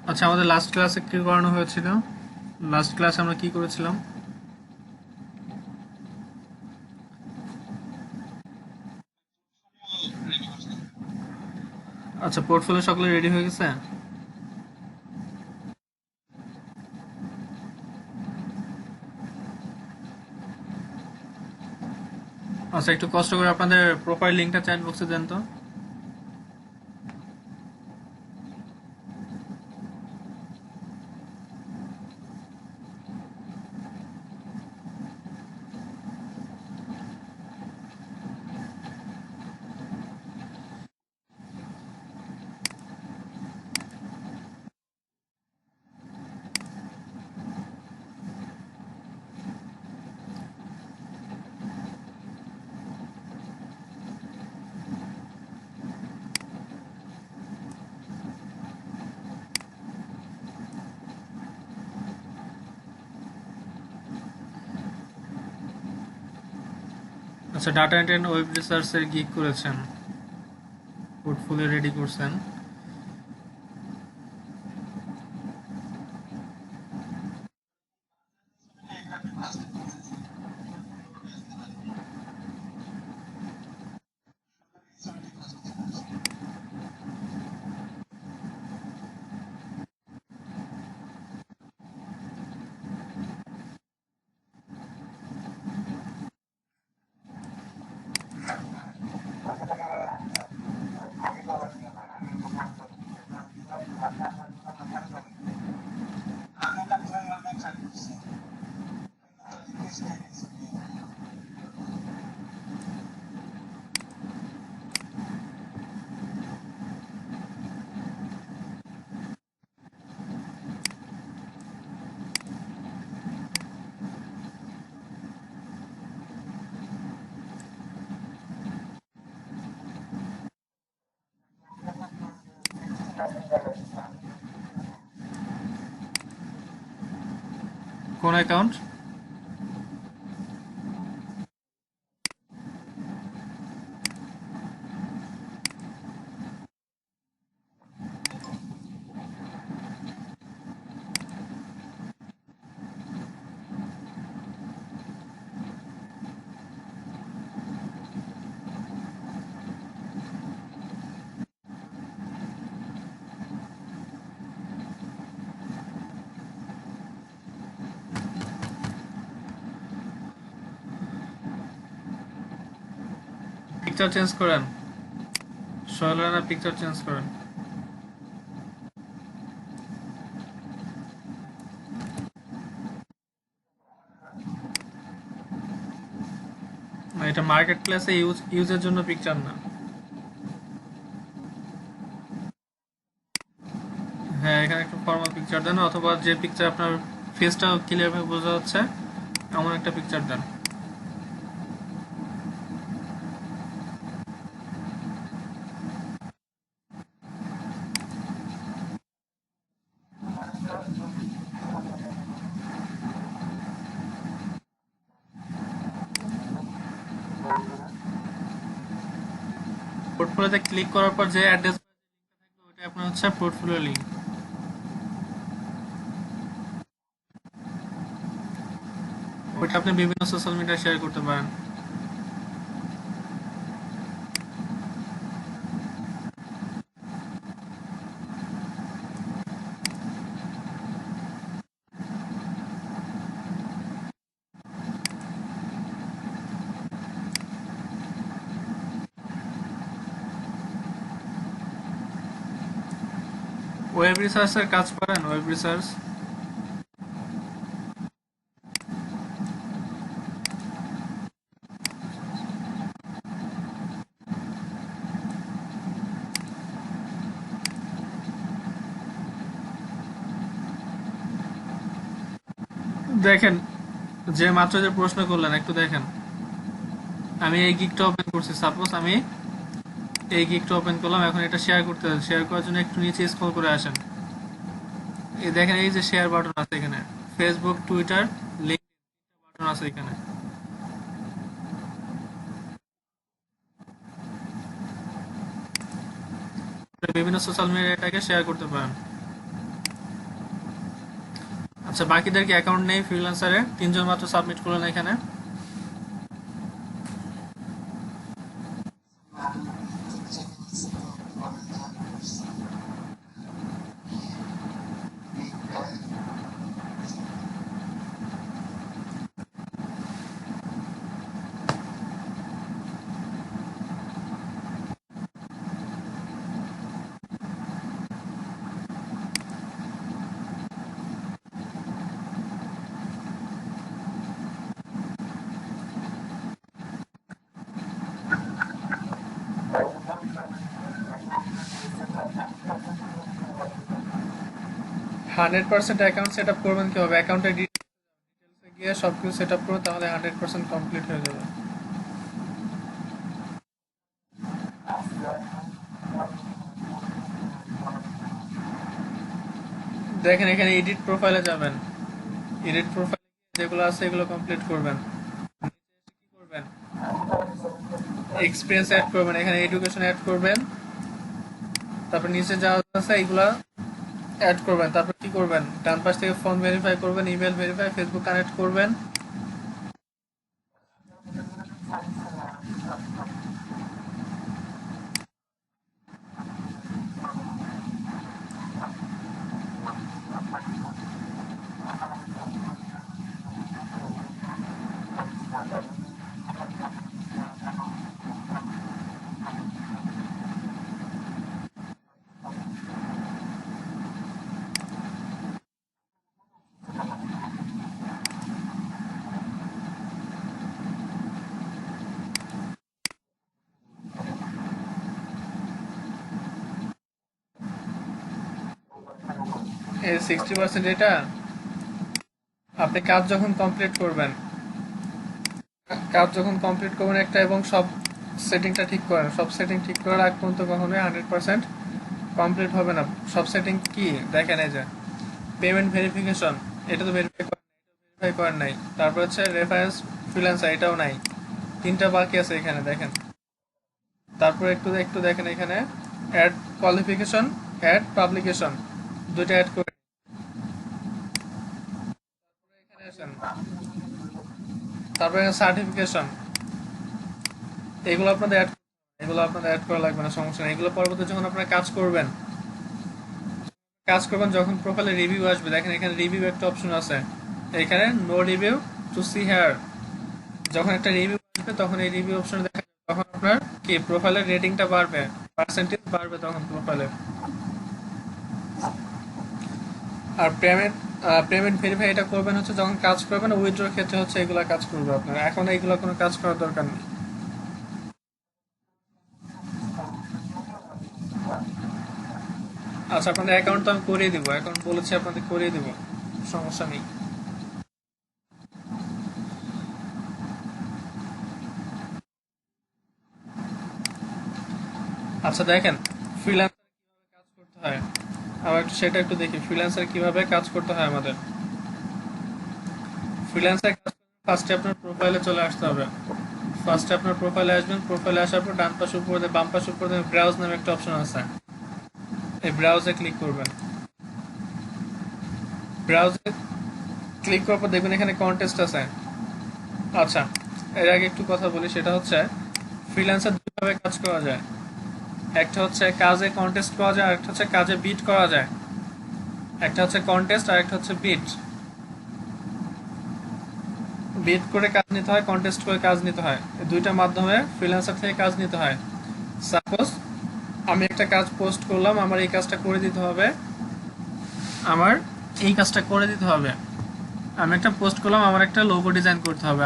আচ্ছা, আমাদের লাস্ট ক্লাসে কি করানো হয়েছিল? লাস্ট ক্লাসে আমরা কি করেছিলাম? আচ্ছা, পোর্টফোলিও সকলে রেডি হয়ে গেছে? আচ্ছা, একটু কষ্ট করে আপনাদের প্রোফাইল লিঙ্কটা চ্যাট বক্সে দেন তো। আচ্ছা, ডাটা এন্ট্রি এন্ড ওয়েব রিসার্চের গিগ করেছেন, পোর্টফোলিও রেডি করছেন। কোন অ্যাকাউন্ট? পিকচার চেঞ্জ করেন, সোহেল রানা, পিকচার চেঞ্জ করেন। না, এটা মার্কেট প্লেসে ইউজের জন্য পিকচার না। হ্যাঁ, এখানে একটু ফর্মাল পিকচার দেন, অথবা যে পিকচার আপনার ফেসটা ক্লিয়ার ভাবে বোঝা যাচ্ছে এমন একটা পিকচার দেন। পোর্টফোলিওতে ক্লিক করার পর যে অ্যাড্রেস থাকবে ওটা আপনার হচ্ছে পোর্টফোলিও লিঙ্ক। ওইটা আপনি বিভিন্ন সোশ্যাল মিডিয়ায় শেয়ার করতে পারেন। ওয়েব রিসার্চের কাজ করেন, ওয়েব রিসার্চ। দেখেন, যে মাত্র যে প্রশ্ন করলেন একটু দেখেন। আমি এই গিকটা ওপেন করছি, সাপোজ আমি এই গিকটা ওপেন করলাম, এখন এটা শেয়ার করতে হবে। শেয়ার করার জন্য একটু নিচে স্ক্রল করে আসেন। এই দেখেন, এই যে শেয়ার বাটন আছে এখানে, ফেসবুক, টুইটার, লিঙ্ক বাটন আছে এখানে। বিভিন্ন সোশ্যাল মিডিয়া এটাকে শেয়ার করতে পারেন। আচ্ছা, বাকিদের কি অ্যাকাউন্ট নেই ফ্রিল্যান্সারে? 3 জন মাত্র সাবমিট করলেন এখানে। 100% অ্যাকাউন্ট সেট আপ করবেন কিভাবে? অ্যাকাউন্টে ডিটেলসে গিয়ে সবকিছু সেট আপ করুন, তাহলে 100% কমপ্লিট হয়ে যাবে। দেখেন এখানে এডিট প্রোফাইলে যাবেন, এডিট প্রোফাইল যেগুলো আছে এগুলো কমপ্লিট করবেন। কি করবেন? এক্সপিরিয়েন্স অ্যাড করবেন, এখানে এডুকেশন অ্যাড করবেন, তারপর নিচে যা আছে এগুলা অ্যাড করবেন। তারপর কি করবেন? ডান পাশ থেকে ফোন ভেরিফাই করবেন, ইমেল ভেরিফাই, ফেসবুক কানেক্ট করবেন। এই 60% এটা আপনি কাজ যখন কমপ্লিট করবেন, একটা এবং সব সেটিংটা ঠিক করেন, সব সেটিং ঠিক করার আগ পর্যন্ত কখনোই 100% কমপ্লিট হবে না। সব সেটিং কি দেখেন, এই যে পেমেন্ট ভেরিফিকেশন, এটা তো ভেরিফাই করেন নাই। তারপর হচ্ছে রেফারেন্স ফ্রিল্যান্সার, এটাও নাই। 3টা বাকি আছে এখানে দেখেন। তারপর একটু একটু দেখেন এখানে অ্যাড কোয়ালিফিকেশন, অ্যাড পাবলিকেশন, দুইটা অ্যাড করে এখানে আসেন। তারপরে সার্টিফিকেশন, এগুলো আপনাদের অ্যাড করা লাগবে না, সমস্যা নেই। এগুলো পরবর্তী যখন আপনারা কাজ করবেন যখন প্রোফাইলে রিভিউ আসবে, দেখেন এখানে রিভিউ একটা অপশন আছে, এখানে no review to see here. যখন একটা রিভিউ আসবে তখন এই রিভিউ অপশন দেখা যাবে, তখন আপনার কি প্রোফাইলের রেটিংটা বাড়বে, পার্সেন্টেজ বাড়বে তখন প্রোফাইলে। আর পেমেন্ট ভেরিফাই এটা করবেন হচ্ছে যখন কাজ করবেন, উইথড্রর ক্ষেত্রে হচ্ছে এগুলা কাজ করবে আপনার। এখন এইগুলো কোনো কাজ করার দরকার নেই। আচ্ছা, আপনাদের অ্যাকাউন্ট তো আমি করিয়ে দিব, অ্যাকাউন্ট বলেছি আপনাদের করিয়ে দিব, সমস্যা নেই। আচ্ছা দেখেন ফ্রিল্যান্সার কিভাবে কাজ করতে হয়, আবার একটু সেটা একটু দেখি ফ্রিল্যান্সার কিভাবে কাজ করতে হয় আমাদের। ফ্রিল্যান্সার কাজ ফার্স্টে আপনার প্রোফাইলে চলে আসতে হবে। ফার্স্টে আপনার প্রোফাইলে আসবেন, প্রোফাইলে আসার পর ডান পাশে উপরে বাম পাশে উপরে ব্রাউজ নামে একটা অপশন আছে, এই ব্রাউজে ক্লিক করবেন। ব্রাউজে ক্লিক করার পর দেখবেন এখানে কন্টেস্ট আছে। আচ্ছা, এর আগে একটু কথা বলি, সেটা হচ্ছে ফ্রিল্যান্সার দুইভাবে কাজ করা যায়। একটা হচ্ছে কাজে কন্টেস্ট করা যায়, আর একটা হচ্ছে কাজে বিট করা যায়। একটা হচ্ছে কন্টেস্ট আর একটা হচ্ছে বিট। বিট করে কাজ নিতে হয়, কন্টেস্ট করে কাজ নিতে হয়, এই দুইটা মাধ্যমে ফ্রিল্যান্সার থেকে কাজ নিতে হয়। সাপোজ আমি একটা কাজ পোস্ট করলাম, আমার এই কাজটা করে দিতে হবে, আমার এই কাজটা করে দিতে হবে। আমি একটা পোস্ট করলাম, আমার একটা লোগো ডিজাইন করতে হবে,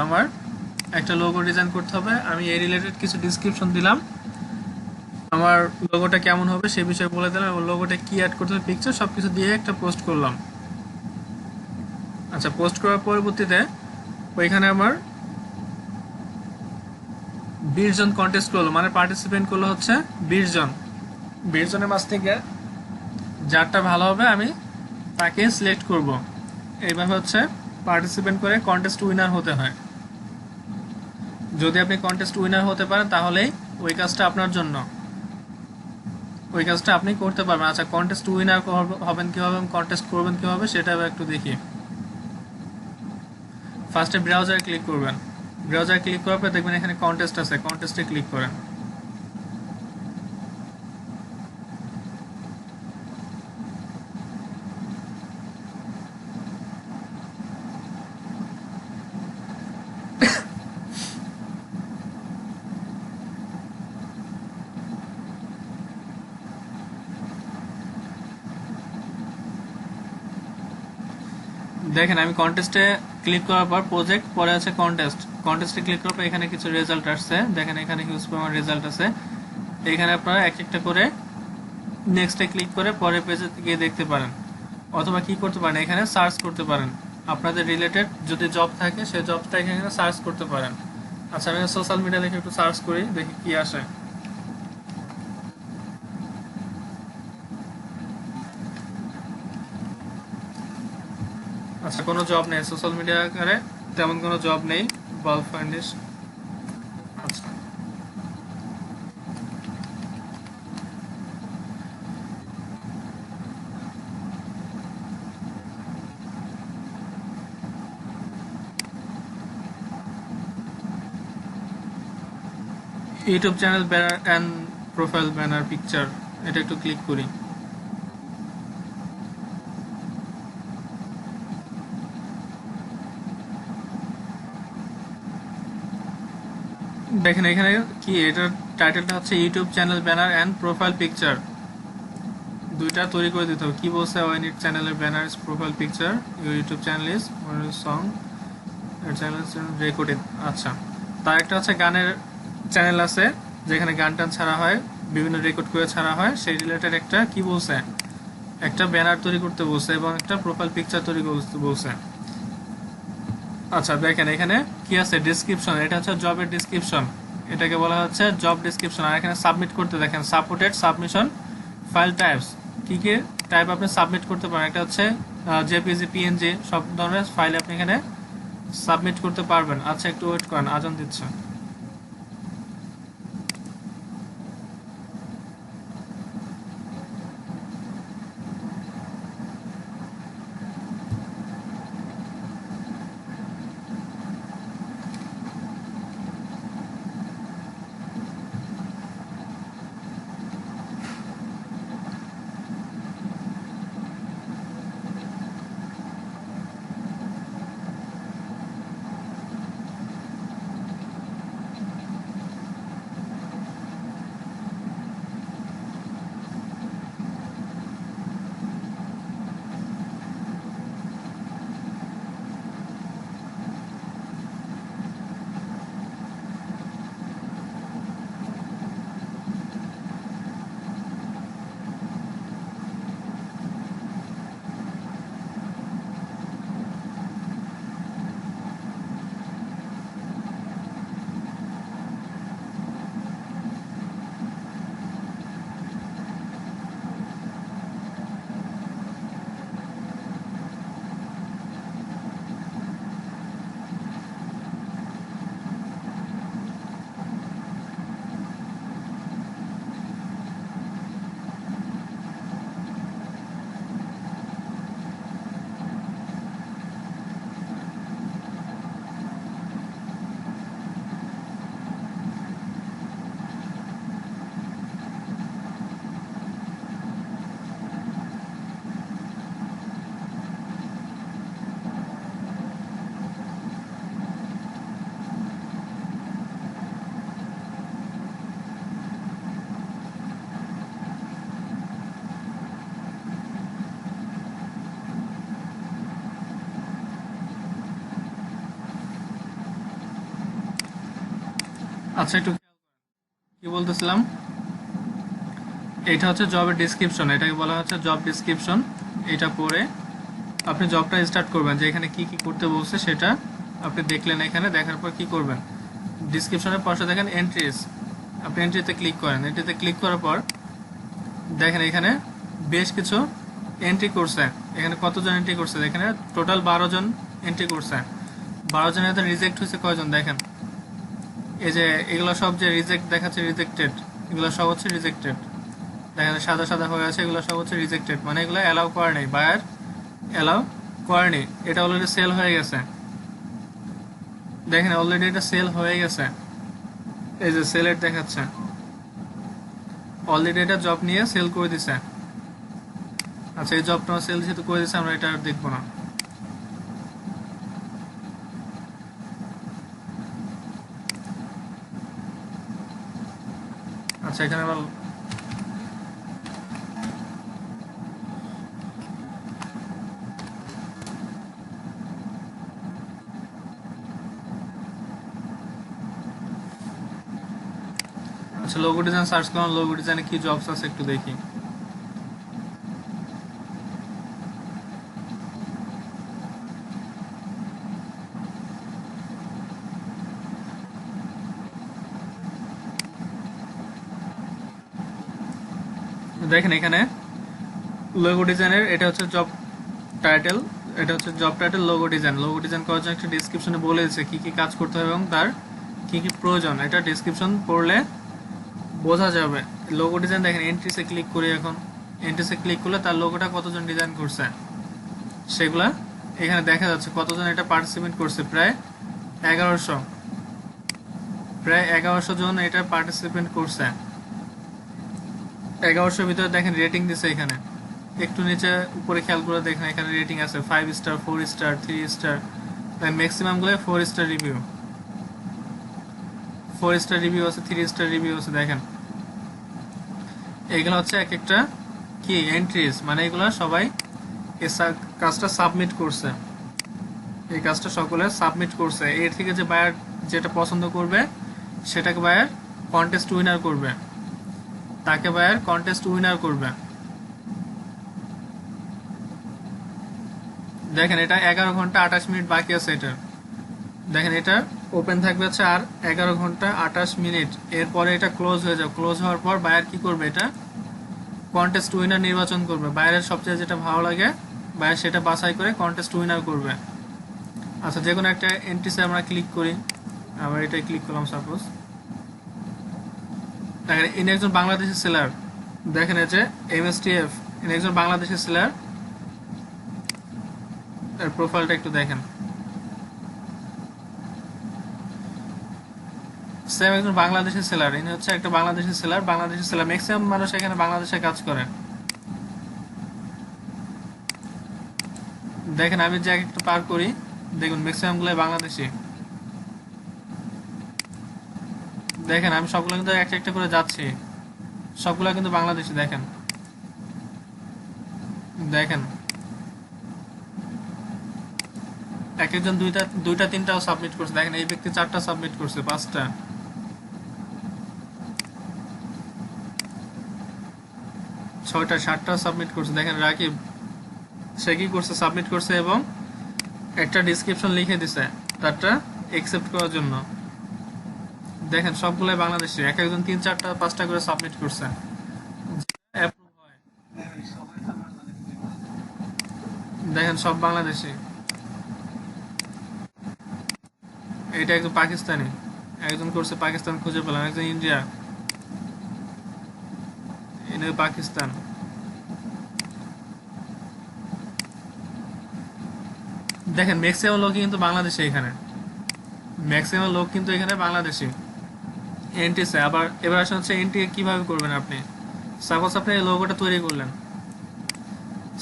আমি এই রিলেটেড কিছু ডিসক্রিপশন দিলাম, আমার লোগোটা কেমন হবে সে বিষয়ে বলে দিলাম, এবং লোগোটা কি অ্যাড করতে হবে, পিকচার সবকিছু দিয়ে একটা পোস্ট করলাম। আচ্ছা, পোস্ট করার পরবর্তীতে ওইখানে আমার 20 জন কন্টেস্ট করলো, মানে পার্টিসিপেন্ট করলো হচ্ছে 20 জন। 20 জনের মাঝ থেকে যারটা ভালো হবে আমি তাকে সিলেক্ট করব। এইভাবে হচ্ছে পার্টিসিপেন্ট করে কন্টেস্ট উইনার হতে হয়। যদি আপনি কন্টেস্ট উইনার হতে পারেন তাহলেই ওই কাজটা আপনার জন্য, ওই কাজটা আপনি করতে পারবেন। আচ্ছা, কন্টেস্ট উইনার হবেন কিভাবে, কন্টেস্ট করবেন কিভাবে সেটা একটু দেখি। ফার্স্টে ব্রাউজারে ক্লিক করবেন, ব্রাউজারে ক্লিক করার পর দেখবেন এখানে কন্টেস্ট আছে, কন্টেস্টে ক্লিক করেন। দেখেন আমি কন্টেস্টে ক্লিক করার পর প্রজেক্ট পরে আছে কন্টেস্ট, কন্টেস্টে ক্লিক করার পর এখানে কিছু রেজাল্ট আসছে, দেখেন এখানে হিউজ পরিমাণ রেজাল্ট আছে। এখানে আপনারা এক একটা করে নেক্সটে ক্লিক করে পরের পেজে গিয়ে দেখতে পারেন, অথবা কি করতে পারেন এখানে সার্চ করতে পারেন, আপনাদের রিলেটেড যদি জব থাকে সেই জবটা এখানে সার্চ করতে পারেন। আচ্ছা আমি সোশ্যাল মিডিয়া লিখে একটু সার্চ করি, দেখি কি আসে। আচ্ছা কোনো জব নেই সোশ্যাল মিডিয়া আকারে, তেমন কোনো জব নেই বাল্ব ফাইন্ডিস। আচ্ছা YouTube channel banner and profile banner picture, এটা একটু ক্লিক করি। দেখেন এখানে কি এটার টাইটেলটা হচ্ছে YouTube channel banner and profile picture, দুইটা তৈরি করে দিতে হবে। কি বলছে, ওয়েন ইট চ্যানেলের banner profile picture your YouTube channel is song channel recording. আচ্ছা তার একটা হচ্ছে গানের চ্যানেল আছে যেখানে গান টান ছাড়া হয়, বিভিন্ন রেকর্ড করে ছাড়া হয়, সেই রিলেটেড একটা কি বলছে একটা ব্যানার তৈরি করতে বলছে এবং একটা প্রোফাইল পিকচার তৈরি করতে বলছে। আচ্ছা দেখেন এখানে কি আছে ডেসক্রিপশন, এটা হচ্ছে জবের ডেসক্রিপশন, এটাকে বলা হচ্ছে জব ডেসক্রিপশন। আর এখানে সাবমিট করতে দেখেন সাপোর্টেড সাবমিশন ফাইল টাইপস, কি কি টাইপ আপনি সাবমিট করতে পারেন, একটা হচ্ছে জেপিজি পিএনজি সব ধরনের ফাইল আপনি এখানে সাবমিট করতে পারবেন। আচ্ছা একটু ওয়েট করেন, আজান দিচ্ছে। আচ্ছা একটু কি বলতেছিলাম, এটা হচ্ছে জবের ডিসক্রিপশন, এটাকে বলা হচ্ছে জব ডিসক্রিপশন। এটা পড়ে আপনি জবটা স্টার্ট করবেন, যে এখানে কি কি করতে বলছে সেটা আপনি দেখলেন, এখানে দেখার পর কি করবেন ডিসক্রিপশনের পাশে দেখেন এন্ট্রিজ, আপনি এন্ট্রিতে ক্লিক করেন। এন্ট্রিতে ক্লিক করার পর দেখেন এখানে বেশ কিছু এন্ট্রি করছে, এখানে কতজন এন্ট্রি করছে, এখানে টোটাল 12 জন এন্ট্রি করছে। 12 জনের রিজেক্ট হয়েছে কয়জন দেখেন, এই যে এগুলো সব যে রিজেক্ট দেখাচ্ছে রিজেক্টেড, এগুলো সব হচ্ছে রিজেক্টেড, দেখা যায় সাদা সাদা হয়ে আছে, এগুলো সব হচ্ছে রিজেক্টেড, মানে এগুলো অ্যালাউ করে নেই, বায়ার অ্যালাউ করেনি, এটা অলরেডি সেল হয়ে গেছে। দেখেন অলরেডি এটা সেল হয়ে গেছে, এই যে সেলের দেখাচ্ছে, অলরেডি এটা জব নিয়ে সেল করে দিছে। আচ্ছা এই জবটা সেল যেহেতু করে দিছে আমরা এটা আর দেখবো না। আচ্ছা এখানে আবার আচ্ছা লোগো ডিজাইন সার্চ করলাম, লোগো ডিজাইনে কি জবস আছে একটু দেখি। দেখেন এখানে লোগো ডিজাইনের এটা হচ্ছে জব টাইটেল, এটা হচ্ছে job title logo design. Logo design করার জন্য একটা ডেসক্রিপশনে বলে দিচ্ছে কি কি কাজ করতে হবে এবং তার কি কি প্রয়োজন, এটা ডেসক্রিপশন পড়লে বোঝা যাবে। লোগো ডিজাইন দেখেন এন্ট্রিসে ক্লিক করি, এখন এন্ট্রিসে ক্লিক করলে তার লোগোটা কতজন ডিজাইন করছে সেগুলা এখানে দেখা যাচ্ছে, কতজন এটা পার্টিসিপেট করছে, প্রায় 1100, প্রায় 1100 জন এটা পার্টিসিপেট করছে। 1100 ভিতরে দেখেন রেটিং দিছে এখানে, একটু নিচে উপরে খেয়াল করে দেখেন এখানে রেটিং আছে 5 স্টার, 4 স্টার, 3 স্টার, ম্যাক্সিমাম গুলো 4 স্টার রিভিউ, 4 স্টার রিভিউ আছে, 3 স্টার রিভিউ আছে। দেখেন এগুলো হচ্ছে এক একটা কি এন্ট্রিজ, মানে এগুলো সবাই এই কাজটা সাবমিট করছে, এই কাজটা সকলে সাবমিট করছে। এর থেকে যে বায়ার যেটা পছন্দ করবে সেটাকে বায়ার কন্টেস্ট উইনার করবে, তাকে বায়ার কন্টেস্ট উইনার করবে। দেখেন এটা 11 ঘন্টা 28 মিনিট বাকি আছে এটার। দেখেন এটা ওপেন থাকবে হচ্ছে আর 11 ঘন্টা 28 মিনিট, এরপরে এটা ক্লোজ হয়ে যাবে। ক্লোজ হওয়ার পর বায়ার কি করবে, এটা কন্টেস্ট উইনার নির্বাচন করবে, বায়ারের সবচেয়ে যেটা ভালো লাগে বায়ার সেটা বাছাই করে কন্টেস্ট উইনার করবে। আচ্ছা যে কোনো একটা এন্ট্রিসে আমরা ক্লিক করি, আবার এটাই ক্লিক করলাম সাপোজ। দেখেন ইনি একজন বাংলাদেশি সেলার, দেখেন এই যে MSTF, ইনি একজন বাংলাদেশি সেলার, এর প্রোফাইলটা একটু দেখেন। সেম একজন বাংলাদেশি সেলার, ইনি হচ্ছে একটা Bangladeshi seller, Bangladeshi seller, maximum মানুষ এখানে বাংলাদেশে কাজ করে। দেখেন আমি যে একটু পার করি, দেখুন ম্যাক্সিমাম গুলো বাংলাদেশি। দেখেন আমি সবগুলো কিন্তু একটা একটা করে যাচ্ছি, সবগুলো কিন্তু বাংলাদেশি। দেখেন দেখেন এক একজন দুইটা দুইটা তিনটাও সাবমিট করছে। দেখেন এই ব্যক্তি 4টা সাবমিট করছে, 5টা, 6টা, 7টা সাবমিট করছে। দেখেন রাকিব সে কি করছে, সাবমিট করছে এবং একটা ডিসক্রিপশন লিখে দিছে তারটা একসেপ্ট করার জন্য। দেখেন সবগুলাই বাংলাদেশি, এক একজন 3, 4টা, 5টা করে সাবমিট করছে। Approve হয়। দেখেন সব বাংলাদেশি। এটা একজন পাকিস্তানি, একজন করছে পাকিস্তান, খুঁজে পেলাম, একজন ইন্ডিয়া, এনে পাকিস্তান। দেখেন ম্যাক্সিমাম লোক কিন্তু বাংলাদেশি, এখানে ম্যাক্সিমাম লোক কিন্তু এখানে বাংলাদেশি। এনটিসে আবার এবার আসলে হচ্ছে এনটি কিভাবে করবেন আপনি। সাপোজ আপনি এই লোগোটা তৈরি করলেন,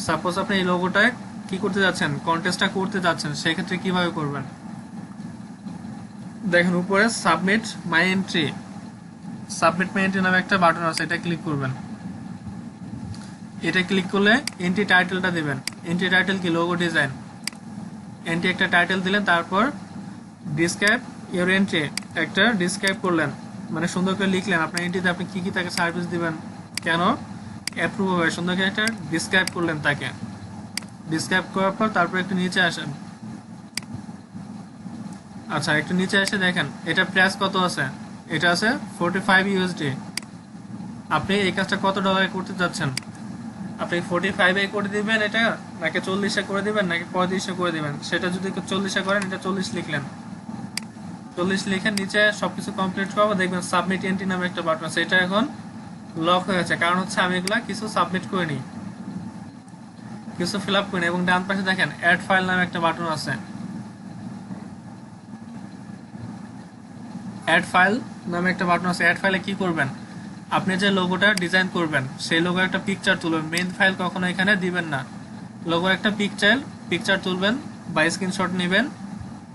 সাপোজ আপনি এই লোগোটা কি করতে যাচ্ছেন, কন্টেস্টটা করতে যাচ্ছেন, সেই ক্ষেত্রে কিভাবে করবেন। দেখেন উপরে সাবমিট মাই এন্ট্রি, সাবমিট মাই এন্ট্রি নামে একটা বাটন আছে, এটা ক্লিক করবেন। এটা ক্লিক করলে এন্ট্রি টাইটেলটা দিবেন। এন্ট্রি টাইটেল কি, লোগো ডিজাইন। এন্ট্রি একটা টাইটেল দিলেন, তারপর ডিসক্রাইব ইওর এন্ট্রি, একটা ডিসক্রাইব করলেন, মানে সুন্দর করে লিখলেন আপনার এন্ট্রিতে আপনি কি কি তাকে সার্ভিস দিবেন, কেন অ্যাপ্রুভ হবে, সুন্দর করে একটা ডিসক্রাইব করলেন তাকে। ডিসক্রাইব করার পর তারপর একটু নিচে আসেন। আচ্ছা একটু নিচে এসে দেখেন এটা প্রাইস কত আছে, এটা আছে 45 USD। আপনি এই কাজটা কত ডলারে করতে যাচ্ছেন, আপনি 45-এ করে দিবেন এটা, নাকি 40-এ করে দিবেন, নাকি 35-এ করে দিবেন। সেটা যদি 40-এ করেন, এটা 40 লিখলেন, 40 লিখে নিচে সবকিছু কমপ্লিট করবো, দেখবেন সাবমিট এন্ট্রি নামে একটা বাটন আছে, এটা এখন লক হয়ে গেছে, কারণ হচ্ছে আমি এগুলা কিছু সাবমিট করিনি, কিছু ফিল আপ করিনি। এবং ডান পাশে দেখেন অ্যাড ফাইল নামে একটা বাটন আছে, অ্যাড ফাইল নামে একটা বাটন আছে। অ্যাড ফাইলে কি করবেন, আপনি যে লোগোটা ডিজাইন করবেন সেই লোগো একটা পিকচার তুলবেন। মেইন ফাইল কখনো এখানে দিবেন না। লোগোর একটা পিকচার তুলবেন বা স্ক্রিনশট নেবেন।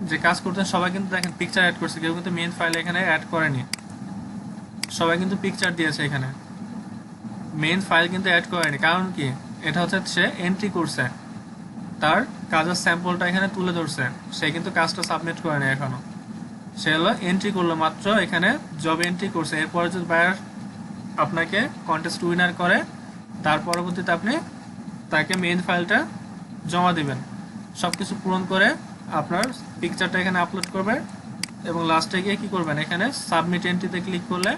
যে কাজ করতেন সবাই কিন্তু দেখেন পিকচার অ্যাড করছে, কেউ কিন্তু মেইন ফাইল এখানে অ্যাড করেনি, সবাই কিন্তু পিকচার দিয়েছে এখানে, মেইন ফাইল কিন্তু অ্যাড করেনি। কারণ কি, এটা হচ্ছে সে এন্ট্রি করছে, তার কাজের স্যাম্পলটা এখানে তুলে ধরছে, সে কিন্তু কাজটা সাবমিট করেনি এখনো। সে হলো এন্ট্রি করলো মাত্র, এখানে জব এন্ট্রি করছে। এরপরে যদি বায়ার আপনাকে কন্টেস্ট উইনার করে, তার পরবর্তীতে আপনি তাকে মেইন ফাইলটা জমা দিবেন। সব কিছু পূরণ করে আপনার পিকচারটা এখানে আপলোড করবে এবং লাস্টে গিয়ে কি করবেন, এখানে সাবমিট এন্ট্রিতে ক্লিক করলে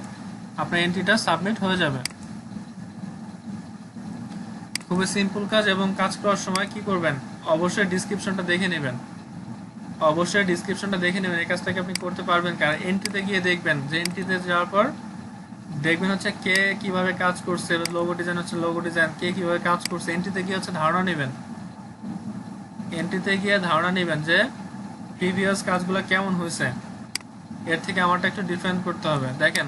আপনার এন্ট্রিটা সাবমিট হয়ে যাবে। খুবই সিম্পল কাজ। এবং কাজ করার সময় কি করবেন, অবশ্যই ডিসক্রিপশনটা দেখে নেবেন, অবশ্যই ডিসক্রিপশনটা দেখে নেবেন। এই কাজটাকে আপনি করতে পারবেন, কারণ এন্ট্রিতে গিয়ে দেখবেন, যে এন্ট্রিতে যাওয়ার পর দেখবেন হচ্ছে কে কিভাবে কাজ করছে, লোগো ডিজাইন হচ্ছে লোগো ডিজাইন, কে কিভাবে কাজ করছে। এন্ট্রিতে গিয়ে হচ্ছে ধারণা নেবেন, এন্ট্রিতে গিয়ে ধারণা নেবেন যে প্রিভিয়াস কাজগুলো কেমন হয়েছে, এর থেকে আমারটা একটু ডিফারেন্ট করতে হবে। দেখেন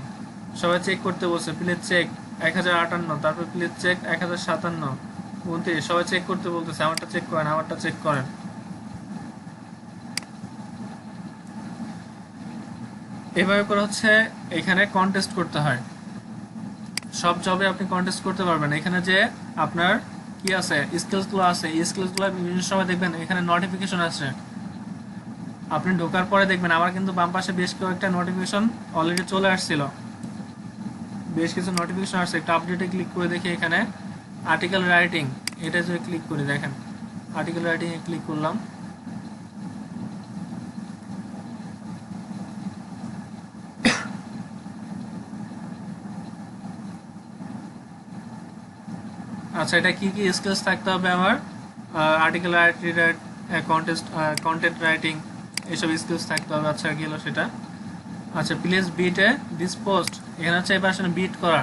সবাই চেক করতে বলছে, প্লিজ চেক 1058, তারপর প্লিজ চেক 1057, 29, সবাই চেক করতে বলতেছে, আমারটা চেক করেন, আমারটা চেক করেন। এভাবে করে হচ্ছে এখানে কন্টেস্ট করতে হয়। সব জবে আপনি কন্টেস্ট করতে পারবেন। এখানে যে আপনার কি আছে, স্কিলসগুলো আছে, এই স্কিলসগুলো বিভিন্ন সময় দেখবেন এখানে নোটিফিকেশন আসে। আপনি ঢোকার পরে দেখবেন আমার কিন্তু বাম পাশে বেশ কয়েকটা নোটিফিকেশন অলরেডি চলে আসছিল, বেশ কিছু নোটিফিকেশন আসছে। একটা আপডেটে ক্লিক করে দেখি, এখানে আর্টিকেল রাইটিং, এটা যদি ক্লিক করি, দেখেন আর্টিকেল রাইটিংয়ে ক্লিক করলাম, আচ্ছা এটা কি কি স্কিলস থাকতে হবে আমার, আর্টিকেল রাইটিং, কন্টেন্ট রাইটিং, এইসব স্কিলস থাকতে হবে। আচ্ছা গেল সেটা। আচ্ছা please bid a this post, এখানে হচ্ছে এবার আসলে বিট করা,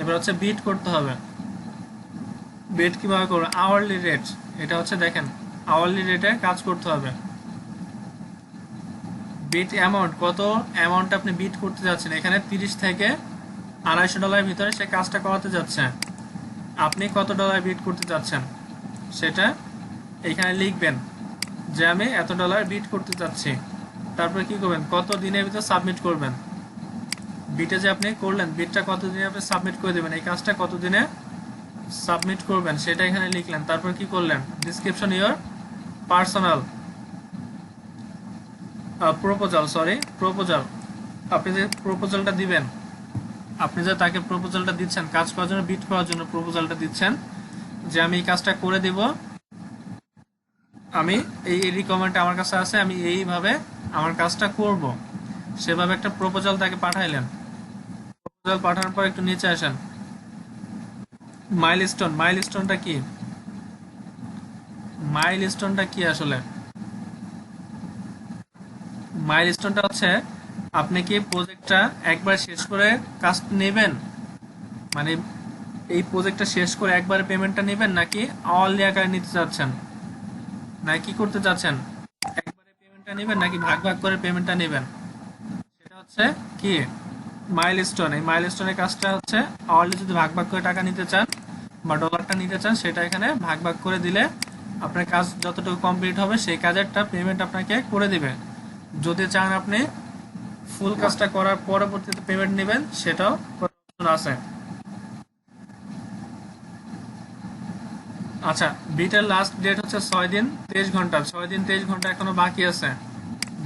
এবার হচ্ছে বিট করতে হবে। বিট কিভাবে করবো, আওয়ারলি রেট, এটা হচ্ছে দেখেন আওয়ারলি রেটে কাজ করতে হবে। বিট অ্যামাউন্ট, কত অ্যামাউন্ট আপনি বিট করতে যাচ্ছেন, এখানে 30 থেকে $250 ভিতরে সে কাজটা করাতে যাচ্ছে। আপনি কত ডলার বিট করতে যাচ্ছেন সেটা এখানে লিখবেন, যে আমি এত ডলার বিট করতে চাচ্ছি। তারপরে কি করবেন, কত দিনের ভিতরে সাবমিট করবেন, বিটে যে আপনি করলেন বিটটা কত দিনে আপনি সাবমিট করে দেবেন, এই কাজটা কত দিনে সাবমিট করবেন সেটা এখানে লিখলেন। তারপর কি করলেন, ডিসক্রিপশন ইওর পার্সোনাল প্রপোজাল, আপনি যে প্রপোজালটা দিবেন, আপনি যে তাকে প্রপোজালটা দিচ্ছেন কাজ করার জন্য, বিট করার জন্য প্রপোজালটা দিচ্ছেন, যে আমি এই কাজটা করে দিব, আমি এই রিকমেন্ড আমার কাছে আছে, আমি এইভাবে আমার কাজটা করব, সেভাবে একটা প্রপোজাল তাকে পাঠাইলেন। প্রপোজাল পাঠানোর পর একটু নিচে আসেন, মাইলস্টোনটা কি, মাইলস্টোনটা কি আসলে, মাইলস্টোনটা হচ্ছে আপনি কি প্রজেক্টটা একবার শেষ করে কাজ নেবেন, মানে এই প্রজেক্টটা শেষ করে একবারে পেমেন্টটা নেবেন, নাকি আওয়ারলি আকারে নিতে চাচ্ছেন, নাকি কি করতে চাচ্ছেন, একবারে পেমেন্টটা নেবেন নাকি ভাগ ভাগ করে পেমেন্টটা নেবেন, সেটা হচ্ছে কি মাইলস্টোন। এই মাইলস্টোনের কাজটা হচ্ছে আওয়ারলি যদি ভাগ ভাগ করে টাকা নিতে চান বা ডলারটা নিতে চান, সেটা এখানে ভাগ ভাগ করে দিলে আপনার কাজ যতটুকু কমপ্লিট হবে সেই কাজেরটা পেমেন্ট আপনাকে করে দিবে। যদি চান আপনি ফুল কাজটা করার পরবর্তীতে পেমেন্ট নেবেন, সেটাও আছে। আচ্ছা বিটের লাস্ট ডেট হচ্ছে 6 দিন 23 ঘন্টা, 6 দিন 23 ঘন্টা এখনো বাকি আছে।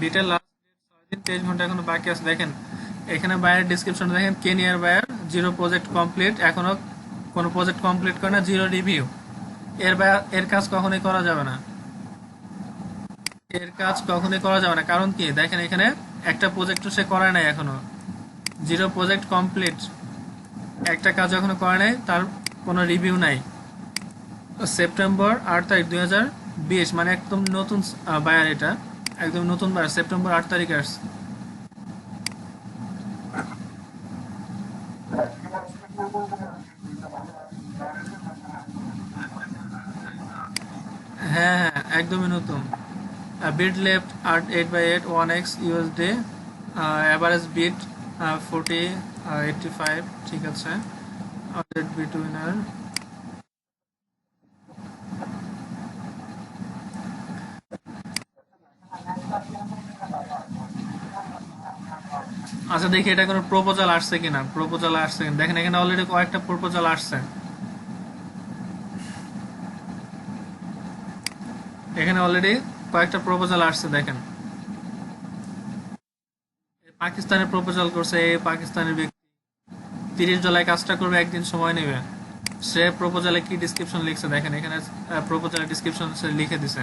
বিটের লাস্ট ডেট 6 দিন 23 ঘন্টা এখনো বাকি আছে। দেখেন এখানে বায়ার ডিসক্রিপশন দেখেন, কেনিয়ার বায়ার, 0 প্রজেক্ট কমপ্লিট, এখনো কোনো প্রজেক্ট কমপ্লিট করে না, 0 রিভিউ। এর কাজ কখনোই করা যাবে না, এর কাজ কখনোই করা যাবে না। কারণ কি, দেখেন এখানে একটা প্রজেক্ট সে করে নাই এখনো, 0 প্রজেক্ট কমপ্লিট, একটা কাজ এখনো করে নাই, তার কোনো রিভিউ নাই। সেপ্টেম্বর 8 তারিখ 2020, মানে একদম নতুন বায়ার, এটা একদম নতুন বায়ার, সেপ্টেম্বর 8 তারিখ আসছে। হ্যাঁ হ্যাঁ একদমই নতুন। Bid left 8/8 1x USD average bid 40 85, ঠিক আছে। বিট উইনার, আচ্ছা দেখি এটা কোনো প্রপোজাল আসছে কিনা, প্রপোজাল আসছে কিনা দেখেন, এখানে অলরেডি কয়েকটা প্রপোজাল আসছে, এখানে অলরেডি কয়েকটা প্রপোজাল আসছে দেখেন। পাকিস্তানের প্রপোজাল করছে, এই পাকিস্তানের ব্যক্তি $30 কাজটা করবে, একদিন সময় নেবে। সে প্রপোজালে কি ডিসক্রিপশন লিখছে দেখেন, এখানে প্রপোজালের ডিসক্রিপশন সে লিখে দিছে।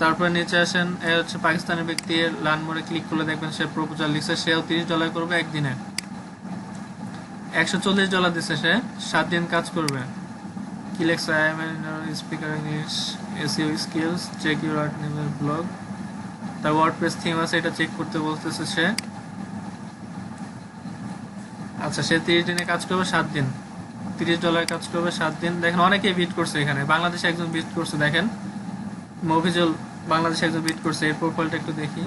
তারপরে নিচে আসেন, এ হচ্ছে পাকিস্তানের ব্যক্তি, লার্ন মোডে ক্লিক করলে দেখবেন সে প্রপোজাল লিখছে, সেও $30 করবে একদিনে। $140 দিছে, সে 7 দিন কাজ করবে। কি লেখছে, I am speaker English, SEO skills, check your art নেমের ব্লগ, তার ওয়ার্ডপ্রেস থিম আছে, এটা চেক করতে বলতেছে সে। আচ্ছা, সে 30 দিনে কাজ করবে 7 দিন, $30 কাজ করবে 7 দিন। দেখেন অনেকেই বিট করছে, এখানে বাংলাদেশে একজন বিট করছে দেখেন, মফিজুল বাংলাদেশে একজন বিট করছে। এর প্রোফাইলটা একটু দেখি,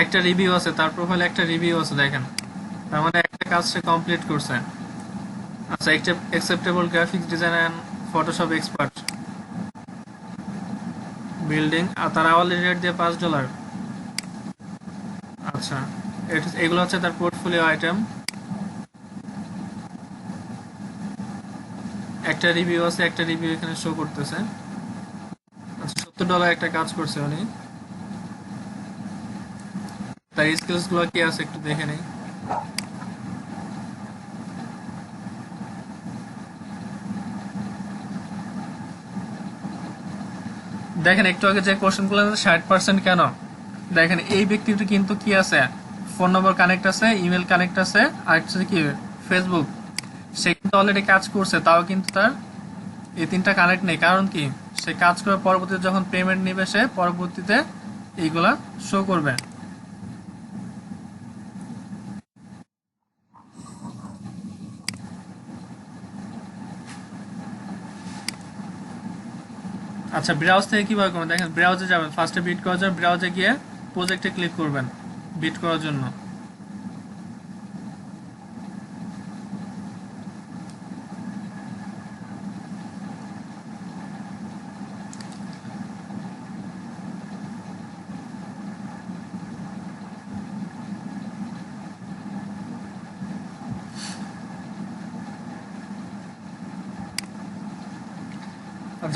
একটা রিভিউ আছে তার প্রোফাইলে, একটা রিভিউ আছে দেখেন, তার মানে একটা কাজ সে কমপ্লিট করছে। আচ্ছা, acceptable graphics design and Photoshop expert, building, আর তার আওয়ারলি রেট দিয়ে $5। আচ্ছা, এগুলো হচ্ছে তার পোর্টফোলিও আইটেম। একটা রিভিউ আছে, একটা রিভিউ এখানে শো করতেছে। আচ্ছা, $70 একটা কাজ করছে উনি। তার স্কিলস গুলো কি আছে একটু দেখে নেই। দেখেন একটু আগে যে কোশ্চেন গুলো 60% কেন, দেখেন এই ব্যক্তিটি কিন্তু কি আছে, ফোন নম্বর কানেক্ট আছে, ইমেল কানেক্ট আছে, আর হচ্ছে কি ফেসবুক, সে কিন্তু অলরেডি কাজ করছে, তাও কিন্তু তার এই 3টা কানেক্ট নেই। কারণ কি, সে কাজ করে পরবর্তীতে যখন পেমেন্ট নিবে, সে পরবর্তীতে এইগুলা শো করবে। আচ্ছা, ব্রাউজ থেকে কিভাবে করবেন দেখেন, ব্রাউজে যাবেন, ফার্স্টে বিট করার জন্য ব্রাউজে গিয়ে প্রজেক্টে ক্লিক করবেন বিট করার জন্য।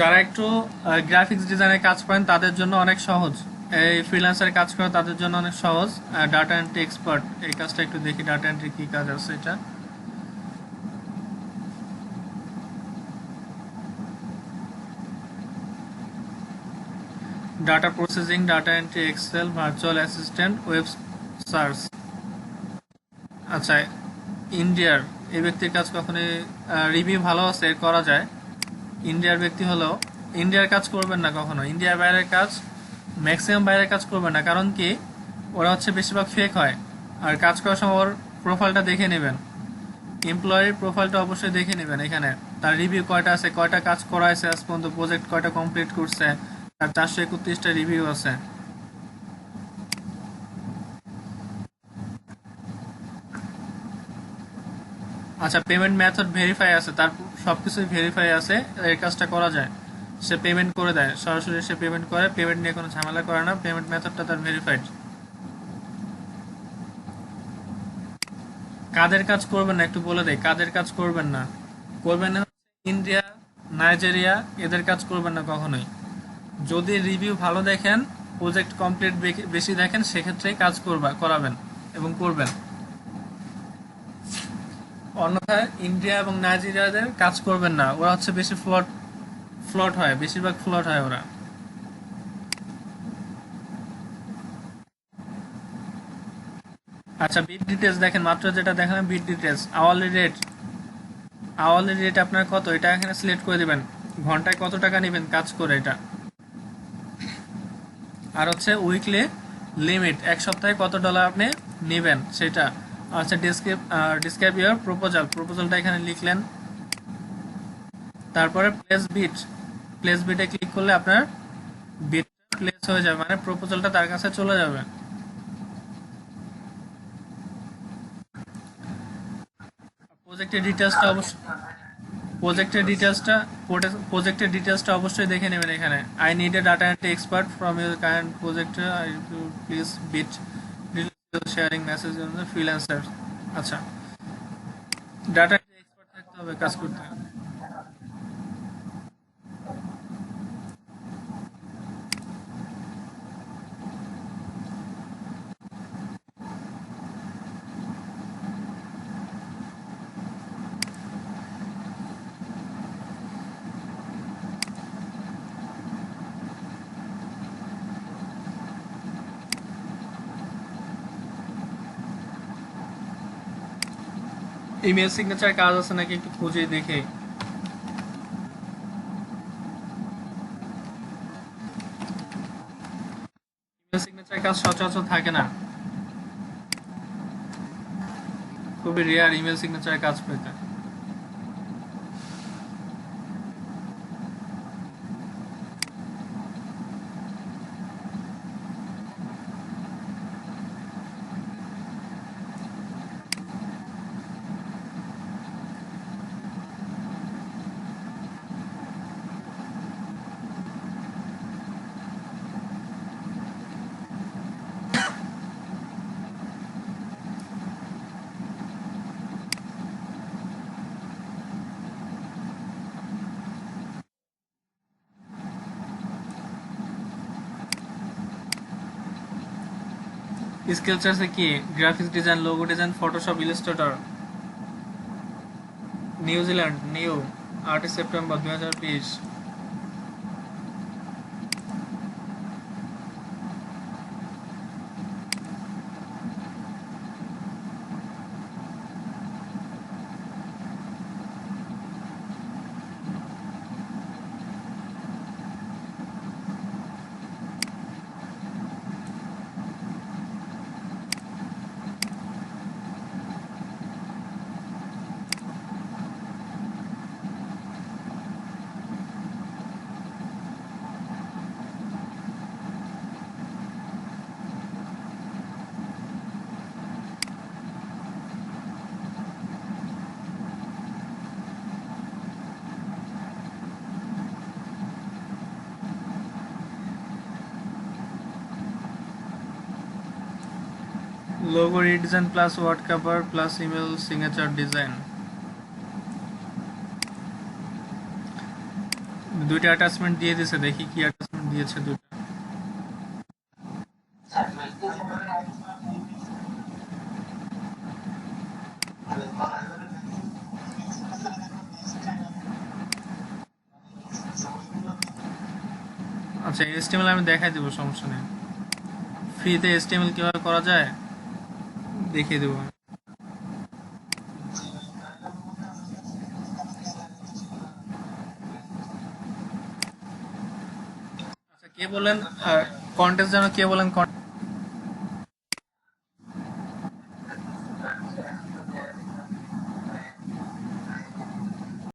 যারা একটু গ্রাফিক্স ডিজাইনের কাজ করেন তাদের জন্য অনেক সহজ, এই ফ্রিল্যান্সারে কাজ করে তাদের জন্য অনেক সহজ। ডাটা এন্ট্রি এক্সপার্ট, এই কাজটা একটু দেখি, ডাটা এন্ট্রি কি কাজ আছে এটা। Data processing, data entry, excel, virtual assistant, web search. আচ্ছা, ইন্ডিয়ার এই ব্যক্তির কাজ কখনই রিভিউ ভালো আছে, এর করা যায়। ইন্ডিয়ার ব্যক্তি হলো, ইন্ডিয়ার কাজ করবেন না কখনো, ইন্ডিয়ার বাইরের কাজ, ম্যাক্সিমাম বাইরের কাজ করবেন না। কারণ কি, ওরা হচ্ছে বেশিরভাগ ফেক হয়। আর কাজ করার সময় ওর প্রোফাইলটা দেখে নেবেন, এমপ্লয়ির প্রোফাইলটা অবশ্যই দেখে নেবেন। এখানে তার রিভিউ কয়টা আছে, কয়টা কাজ করাইছে আজ পর্যন্ত, প্রজেক্ট কয়টা কমপ্লিট করছে, তার 431টা রিভিউ আছে। আচ্ছা, পেমেন্ট মেথড ভেরিফাই আছে, তার সবকিছুই ভেরিফাই আছে, এই কাজটা করা যায়। সে পেমেন্ট করে দেয়, সরাসরি সে পেমেন্ট করে, পেমেন্ট নিয়ে কোনো ঝামেলা করে না, পেমেন্ট মেথডটা তার ভেরিফাইড। কাদের কাজ করবেন না একটু বলে দেয়, কাদের কাজ করবেন না, করবেন না ইন্ডিয়া, নাইজেরিয়া, এদের কাজ করবেন না কখনোই। যদি রিভিউ ভালো দেখেন, প্রজেক্ট কমপ্লিট বেশি দেখেন, সেক্ষেত্রে কাজ করাবেন এবং করবেন। অন্যথায় ইন্ডিয়া এবং নাইজেরিয়াদের কাজ করবেন না, ওরা হচ্ছে বেশি ফ্লট হয়, বেশিরভাগ ফ্লট হয় ওরা। আচ্ছা, বিট ডিটেলস দেখেন, মাত্র যেটা দেখালাম বিট ডিটেলস, আওয়ারলি রেট আপনার কত, এটা এখানে সিলেক্ট করে দিবেন, ঘন্টায় কত টাকা নেবেন কাজ করে এটা। আর হচ্ছে উইকলি লিমিট, এক সপ্তাহে কত ডলার আপনি নেবেন সেটা। আচ্ছা, ডিসক্রাইব ইউর প্রপোজাল, প্রপোজালটা এখানে লিখলেন। তারপরে প্লেস বিটে ক্লিক করলে আপনার বিট প্লেস হয়ে যাবে, মানে প্রপোজালটা তার কাছে চলে যাবে। প্রজেক্টের ডিটেলসটা অবশ্যই প্রজেক্টের ডিটেলসটা প্রজেক্টের ডিটেলসটা অবশ্যই দেখে নেবেন এখানে। I need a data entry expert from your current project, I please bid sharing message on the freelancer. আচ্ছা, ডাটা এক্সপার্ট থাকতে হবে কাজ করতে। ইমেল সিগনেচার কাজ আছে নাকি একটু খুঁজে দেখে। ইমেল সিগনেচার কাজ সচরাচর থাকে না, খুবই রেয়ার ইমেল সিগনেচার কাজ পেতে। স্কিলস আছে কি? Graphics design, logo design, Photoshop, Illustrator. New Zealand, new 8 September 2020। Logo redesign plus word cover plus email signature design. দুইটা অ্যাটাচমেন্ট দিয়ে দিয়েছে, দেখি কি অ্যাটাচমেন্ট দিয়েছে দুইটা। আচ্ছা, HTML আমি দেখাই দেবো, সমস্যা নেই। ফ্রিতে HTML কিভাবে করা যায় দেখিয়ে দেবো। আচ্ছা, কে বলেন কন্টেস্ট যেন, কে বলেন